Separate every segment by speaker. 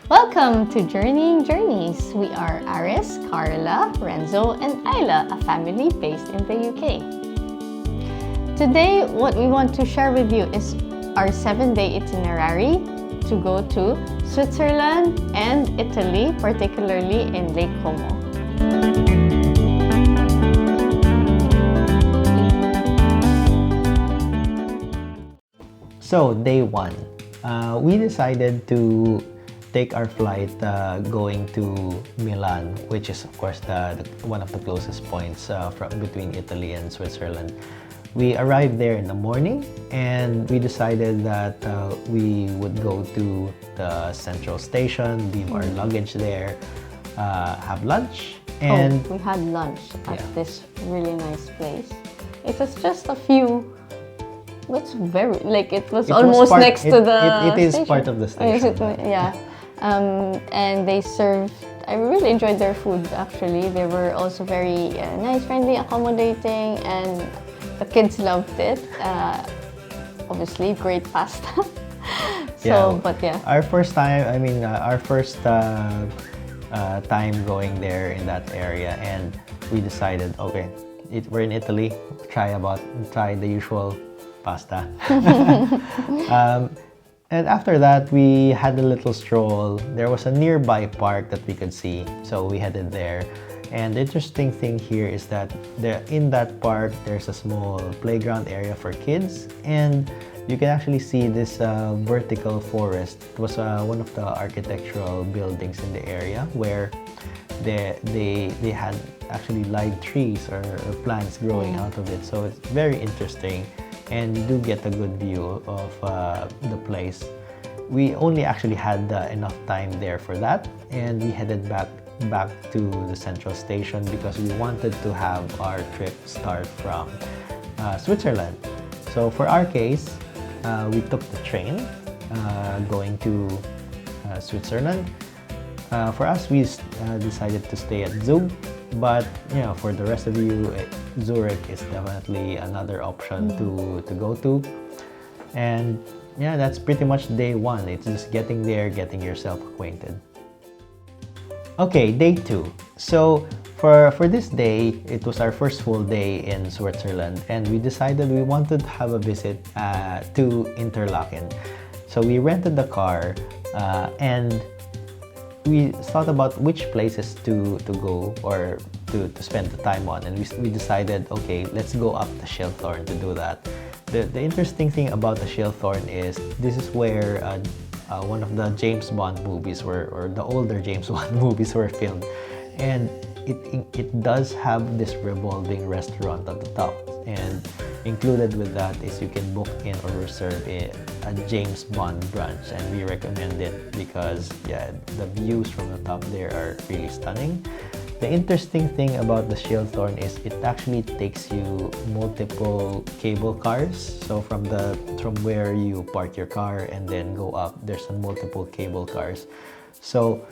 Speaker 1: Welcome to Journeying Journeys. We are Aris, Carla, Renzo, and Isla, a family based in the UK. Today, what we want to share with you is our 7-day itinerary to go to Switzerland and Italy, particularly in Lake Como.
Speaker 2: So, day one, we decided to take our flight going to Milan, which is of course one of the closest points between Italy and Switzerland. We arrived there in the morning and we decided that we would go to the central station, leave our luggage there, have lunch, and
Speaker 1: we had lunch at this really nice place. It was just a few. It's very it was almost next to the
Speaker 2: It is
Speaker 1: station.
Speaker 2: part of the station.
Speaker 1: Yeah. And they served, I really enjoyed their food actually. They were also very nice, friendly, accommodating, and the kids loved it. Obviously, great pasta.
Speaker 2: Our first time, time going there in that area, and we decided, okay, we're in Italy, try the usual pasta. And after that, we had a little stroll. There was a nearby park that we could see, so we headed there. And the interesting thing here is that in that park, there's a small playground area for kids, and you can actually see this vertical forest. It was one of the architectural buildings in the area where they had actually live trees or plants growing out of it. So it's very interesting. And you do get a good view of the place. We only actually had enough time there for that, and we headed back to the central station because we wanted to have our trip start from Switzerland. So for our case, we took the train going to Switzerland. For us, we decided to stay at Zug. But for the rest of you, Zurich is definitely another option to go to. And that's pretty much day one. It's just getting there, getting yourself acquainted. Okay, day two. So for this day, it was our first full day in Switzerland, and we decided we wanted to have a visit to Interlaken. So we rented the car and we thought about which places to go or to spend the time on, and we decided, okay, let's go up the Schilthorn to do that. The interesting thing about the Schilthorn is this is where one of the James Bond movies or the older James Bond movies were filmed, and it does have this revolving restaurant at the top, and included with that is you can book in or reserve a James Bond brunch, and we recommend it because the views from the top there are really stunning. The interesting thing about the Schilthorn is it actually takes you multiple cable cars. So from where you park your car and then go up, there's multiple cable cars. So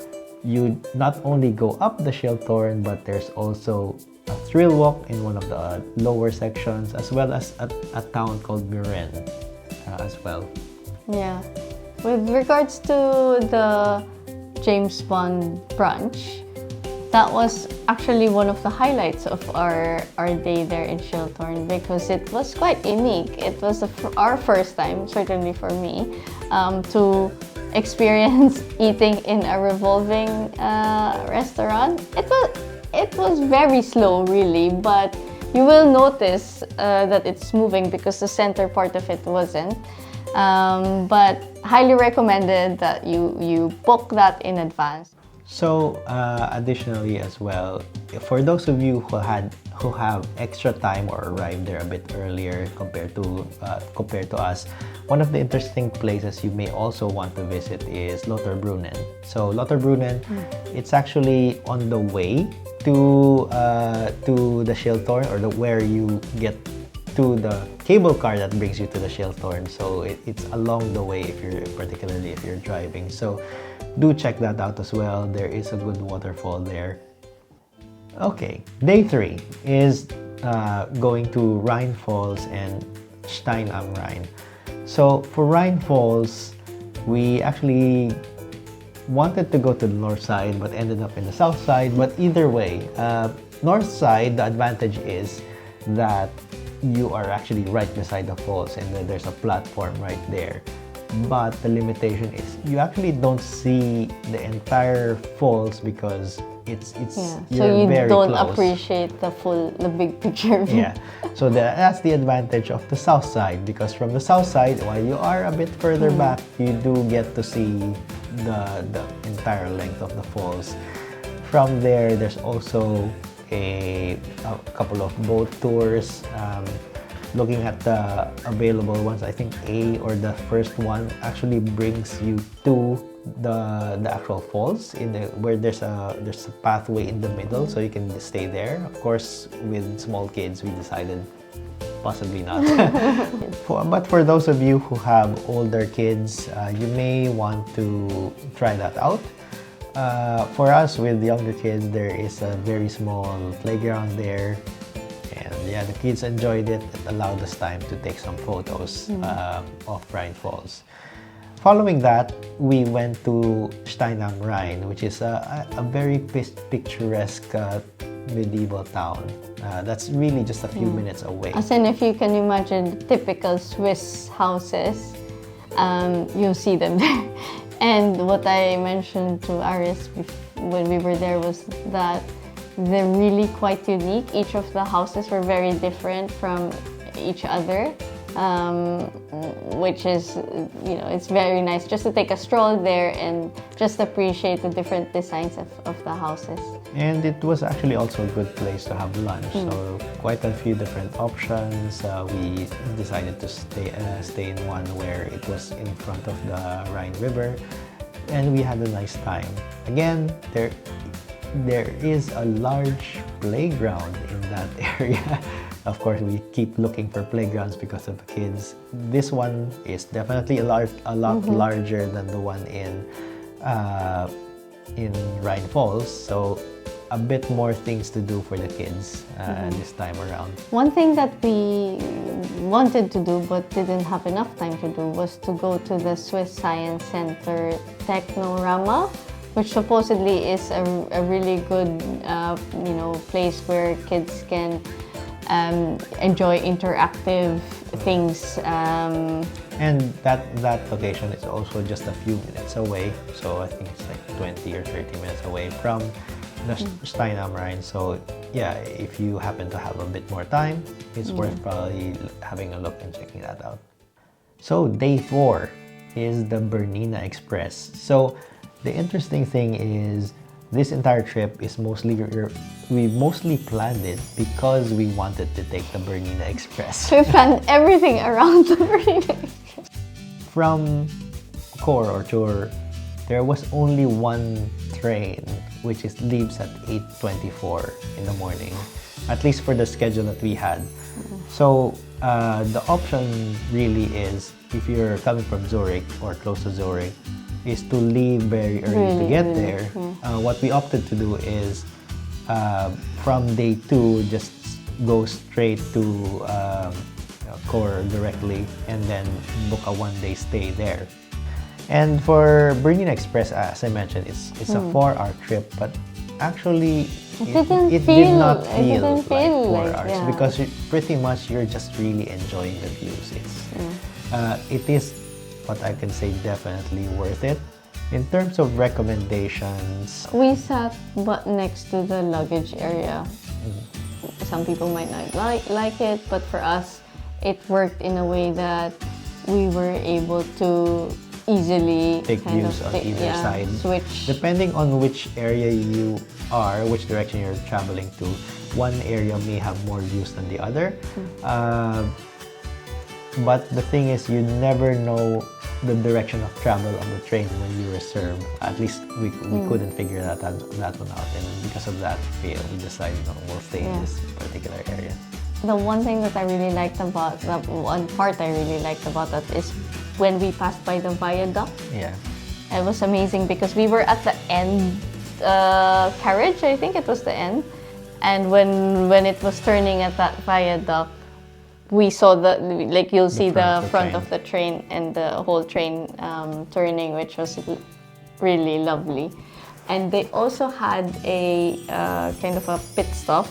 Speaker 2: you not only go up the Schilthorn, but there's also a thrill walk in one of the lower sections, as well as a town called Muren as well.
Speaker 1: Yeah. With regards to the James Bond brunch, that was actually one of the highlights of our day there in Schilthorn because it was quite unique. It was our first time, certainly for me, to experience eating in a revolving restaurant. It was very slow, really, but you will notice that it's moving because the center part of it wasn't. But highly recommended that you book that in advance.
Speaker 2: So additionally as well, for those of you who have extra time or arrived there a bit earlier compared to us, one of the interesting places you may also want to visit is Lauterbrunnen. So Lauterbrunnen, it's actually on the way to the Schilthorn, or where you get to the cable car that brings you to the Schilthorn. So it's along the way particularly if you're driving. So do check that out as well. There is a good waterfall there. Okay, day 3 is going to Rhine Falls and Stein am Rhein. So for Rhine Falls, we actually wanted to go to the north side but ended up in the south side. But either way, north side, the advantage is that you are actually right beside the falls and then there's a platform right there. But the limitation is you actually don't see the entire falls because it's
Speaker 1: Yeah.
Speaker 2: you're
Speaker 1: So you
Speaker 2: very
Speaker 1: don't
Speaker 2: close.
Speaker 1: appreciate the big picture.
Speaker 2: Yeah, so that's the advantage of the south side, because from the south side, while you are a bit further back, you do get to see the entire length of the falls. From there, there's also a couple of boat tours. Looking at the available ones, I think A or the first one actually brings you to the actual falls where there's a pathway in the middle, so you can stay there. Of course, with small kids, we decided possibly not. But for those of you who have older kids, you may want to try that out. For us with younger kids, there is a very small playground there. And yeah, the kids enjoyed it. It allowed us time to take some photos of Rhine Falls. Following that, we went to Stein am Rhein, which is a very picturesque medieval town. That's really just a few minutes away.
Speaker 1: As in, if you can imagine typical Swiss houses, you'll see them there. And what I mentioned to Aris when we were there was that they're really quite unique. Each of the houses were very different from each other, which is, it's very nice just to take a stroll there and just appreciate the different designs of the houses.
Speaker 2: And it was actually also a good place to have lunch. So quite a few different options. We decided to stay in one where it was in front of the Rhine River, and we had a nice time. Again, there is a large playground in that area. Of course, we keep looking for playgrounds because of the kids. This one is definitely a lot larger than the one in Rhine Falls. So a bit more things to do for the kids this time around.
Speaker 1: One thing that we wanted to do but didn't have enough time to do was to go to the Swiss Science Center Technorama, which supposedly is a really good place where kids can enjoy interactive things.
Speaker 2: And that location is also just a few minutes away. So I think it's like 20 or 30 minutes away from the Stein am Rhein. So yeah, if you happen to have a bit more time, it's worth probably having a look and checking that out. So day 4 is the Bernina Express. So the interesting thing is this entire trip is we mostly planned it because we wanted to take the Bernina Express.
Speaker 1: We planned everything around the Bernina Express.
Speaker 2: From core or tour, there was only one train which leaves at 8:24 in the morning, at least for the schedule that we had. So the option really is, if you're coming from Zurich or close to Zurich, is to leave very early to get there. What we opted to do is from day 2, just go straight to Core directly and then book a one-day stay there. And for Bernina Express, as I mentioned, it's a 4-hour trip, but actually it did not feel like 4 hours because pretty much you're just really enjoying the views. It is, what I can say, definitely worth it. In terms of recommendations,
Speaker 1: we sat but next to the luggage area. Some people might not like it, but for us, it worked in a way that we were able to easily
Speaker 2: take views on either side.
Speaker 1: Switch.
Speaker 2: Depending on which area you are, which direction you're traveling to, one area may have more views than the other. But the thing is, you never know the direction of travel on the train when you reserve. At least we couldn't figure that one out, and because of that, we decided we'll stay in this particular area.
Speaker 1: The one thing that I really liked about that, one part I really liked about that is when we passed by the viaduct.
Speaker 2: Yeah.
Speaker 1: It was amazing because we were at the end carriage, I think it was the end. And when it was turning at that viaduct, we saw you'll see the front of the train and the whole train turning, which was really lovely. And they also had a kind of a pit stop.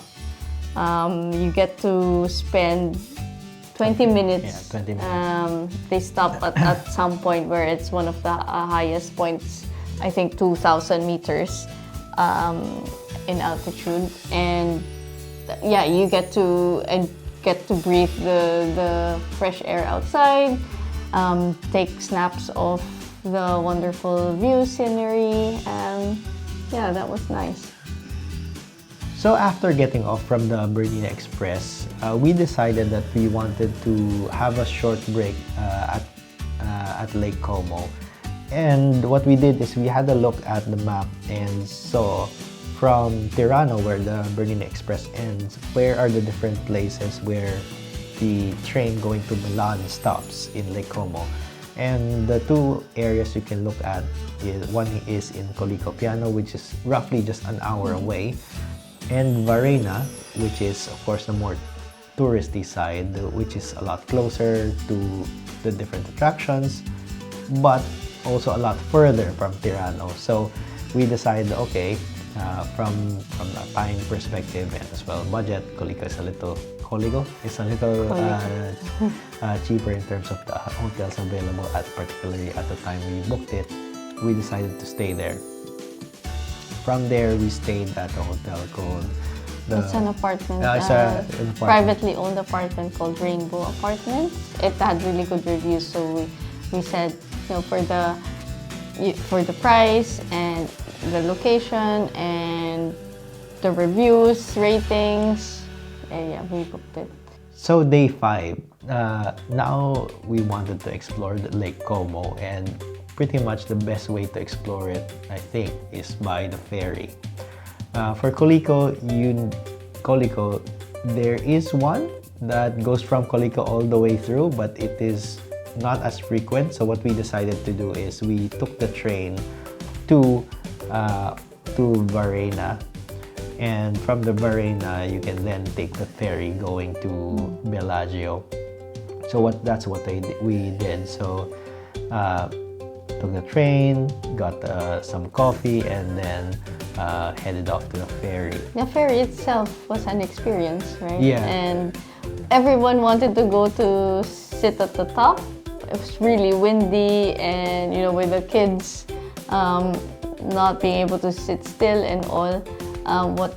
Speaker 1: You get to spend 20 minutes.
Speaker 2: Yeah, 20 minutes.
Speaker 1: They stop at some point where it's one of the highest points, I think 2,000 meters in altitude. And yeah, you get to breathe the fresh air outside, take snaps of the wonderful view scenery. Yeah, that was nice.
Speaker 2: So after getting off from the Bernina Express, we decided that we wanted to have a short break at Lake Como. And what we did is we had a look at the map and saw from Tirano, where the Bernina Express ends, where are the different places where the train going to Milan stops in Lake Como. And the two areas you can look at, one is in Colico Piano, which is roughly just an hour away, and Varena, which is of course the more touristy side, which is a lot closer to the different attractions, but also a lot further from Tirano. So we decided, okay, from a time perspective and as well budget, Colico is a little cheaper in terms of the hotels available, particularly at the time we booked it. We decided to stay there. From there, we stayed at a hotel called
Speaker 1: It's an apartment.
Speaker 2: It's an apartment.
Speaker 1: Privately owned apartment called Rainbow Apartments. It had really good reviews, so we said, you know, for the price and the location and the reviews, ratings, and yeah, we booked it.
Speaker 2: So day 5, now we wanted to explore the Lake Como, and pretty much the best way to explore it, I think, is by the ferry. For Colico, there is one that goes from Colico all the way through, but it is not as frequent. So what we decided to do is we took the train to Varena, and from the Varena you can then take the ferry going to Bellagio. So that's what we did. So took the train, got some coffee, and then headed off to the ferry.
Speaker 1: The ferry itself was an experience, right?
Speaker 2: Yeah.
Speaker 1: And everyone wanted to go to sit at the top. It was really windy, and you know, with the kids not being able to sit still and all. What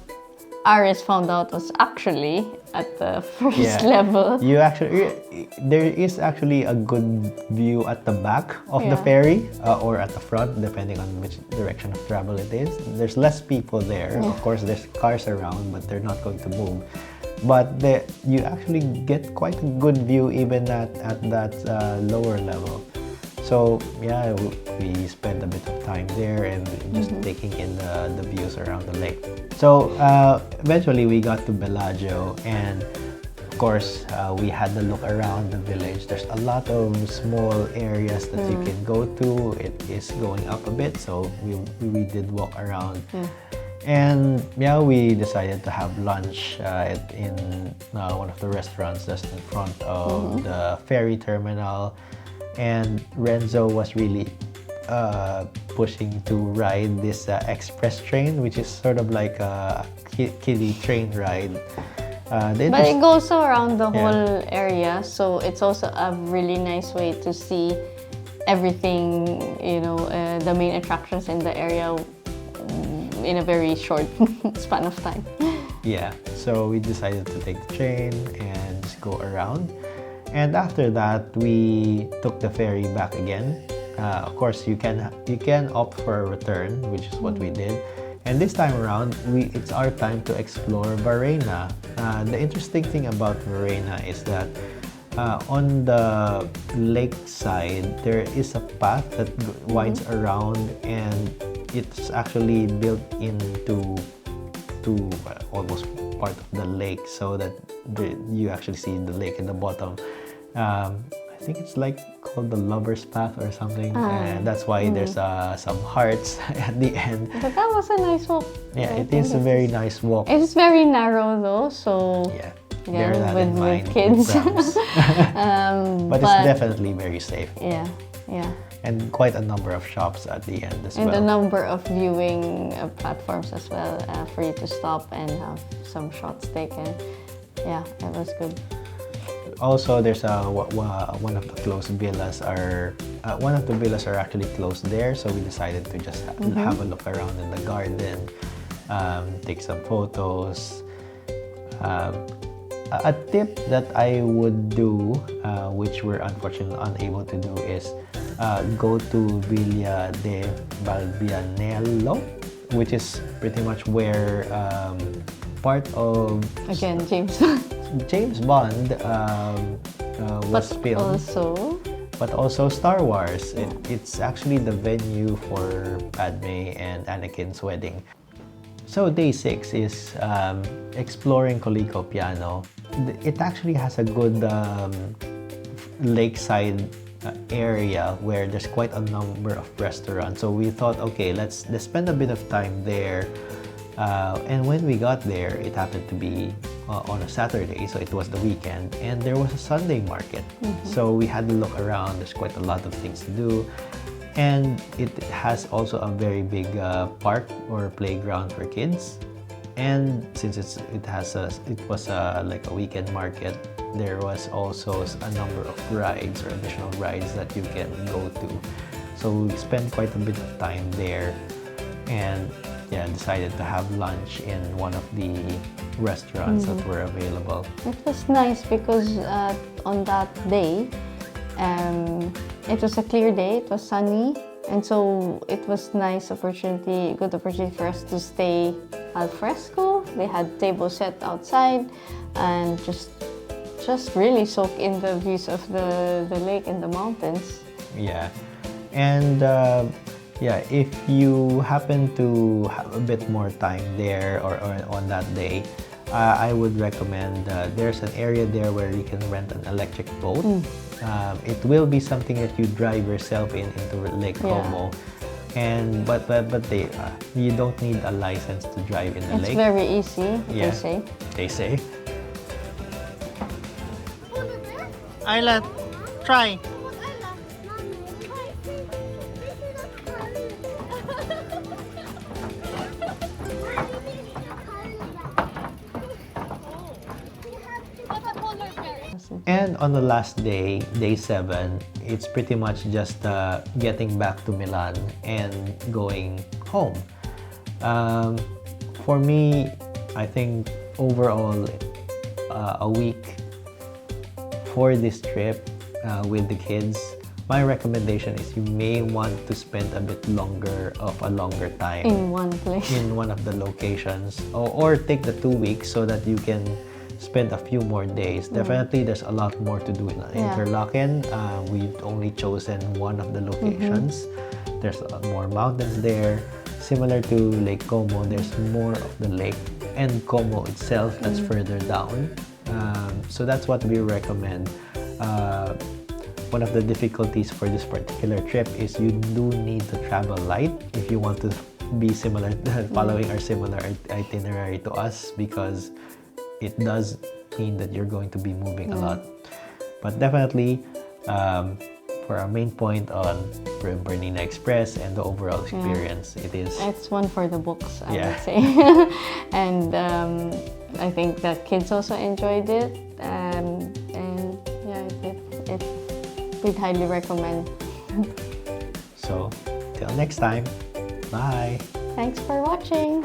Speaker 1: Aris found out was actually at the first level.
Speaker 2: There is actually a good view at the back of the ferry or at the front, depending on which direction of travel it is. There's less people there. Of course, there's cars around, but they're not going to move. But you actually get quite a good view even at that lower level. So yeah, we spent a bit of time there and just taking in the views around the lake. So eventually we got to Bellagio, and of course we had a look around the village. There's a lot of small areas that you can go to. It is going up a bit, so we did walk around. And yeah, we decided to have lunch in one of the restaurants just in front of the ferry terminal. And Renzo was really pushing to ride this express train, which is sort of like a kiddie train ride. But
Speaker 1: it goes around the whole area, so it's also a really nice way to see everything, you know, the main attractions in the area in a very short span of time.
Speaker 2: Yeah, so we decided to take the train and just go around. And after that, we took the ferry back again. Of course, you can opt for a return, which is what we did. And this time around, it's our time to explore Varena. The interesting thing about Varena is that on the lake side, there is a path that winds around, and it's actually built into almost part of the lake, so that you actually see the lake in the bottom. I think it's like called the Lover's Path or something, and that's why there's some hearts at the end.
Speaker 1: But that was a nice walk.
Speaker 2: Yeah, it is a very nice walk.
Speaker 1: It's very narrow though, so
Speaker 2: yeah, bear that in mind,
Speaker 1: with kids.
Speaker 2: but it's definitely very safe.
Speaker 1: Yeah, yeah.
Speaker 2: and quite a number of shops at the end as
Speaker 1: And
Speaker 2: well.
Speaker 1: a number of viewing platforms as well for you to stop and have some shots taken. Yeah, it was good.
Speaker 2: Also, there's one of the closed villas one of the villas are actually closed there, so we decided to just have a look around in the garden, take some photos. A tip that I would do, which we're unfortunately unable to do, is go to Villa de Valbianello, which is pretty much where part of
Speaker 1: Again, James.
Speaker 2: James Bond was filmed, but also Star Wars. It's actually the venue for Padme and Anakin's wedding. So day 6 is exploring Coleco Piano. It actually has a good lakeside area where there's quite a number of restaurants. So we thought, okay, let's spend a bit of time there. And when we got there, it happened to be on a Saturday, so it was the weekend, and there was a Sunday market. So we had to look around. There's quite a lot of things to do, and it has also a very big park or playground for kids. And since it was like a weekend market, there was also a number of rides or additional rides that you can go to. So we spent quite a bit of time there, and yeah, decided to have lunch in one of the restaurants that were available.
Speaker 1: It was nice because on that day, it was a clear day, it was sunny, and so it was good opportunity for us to stay al fresco. They had tables set outside and just really soak in the views of the lake and the mountains.
Speaker 2: Yeah, and yeah, if you happen to have a bit more time there or on that day, I would recommend there's an area there where you can rent an electric boat. It will be something that you drive yourself into Lake Como, and but you don't need a license to drive in the lake.
Speaker 1: It's very easy,
Speaker 2: Yeah,
Speaker 1: they say.
Speaker 2: they say. Isla, try. And on the last day, day 7, it's pretty much just getting back to Milan and going home. For me, I think overall a week for this trip with the kids, my recommendation is you may want to spend a bit longer time
Speaker 1: In one place.
Speaker 2: in one of the locations, or take the 2 weeks so that you can spend a few more days. Definitely there's a lot more to do in Interlaken. We've only chosen one of the locations. There's more mountains there. Similar to Lake Como, there's more of the lake and Como itself that's further down. So that's what we recommend. One of the difficulties for this particular trip is you do need to travel light if you want to be similar, following our similar itinerary to us, because it does mean that you're going to be moving a lot. But definitely, for our main point on Bernina Express and the overall experience,
Speaker 1: It's one for the books, I
Speaker 2: Yeah.
Speaker 1: would say. And I think that kids also enjoyed it. And yeah, we'd highly recommend.
Speaker 2: So, till next time, bye!
Speaker 1: Thanks for watching.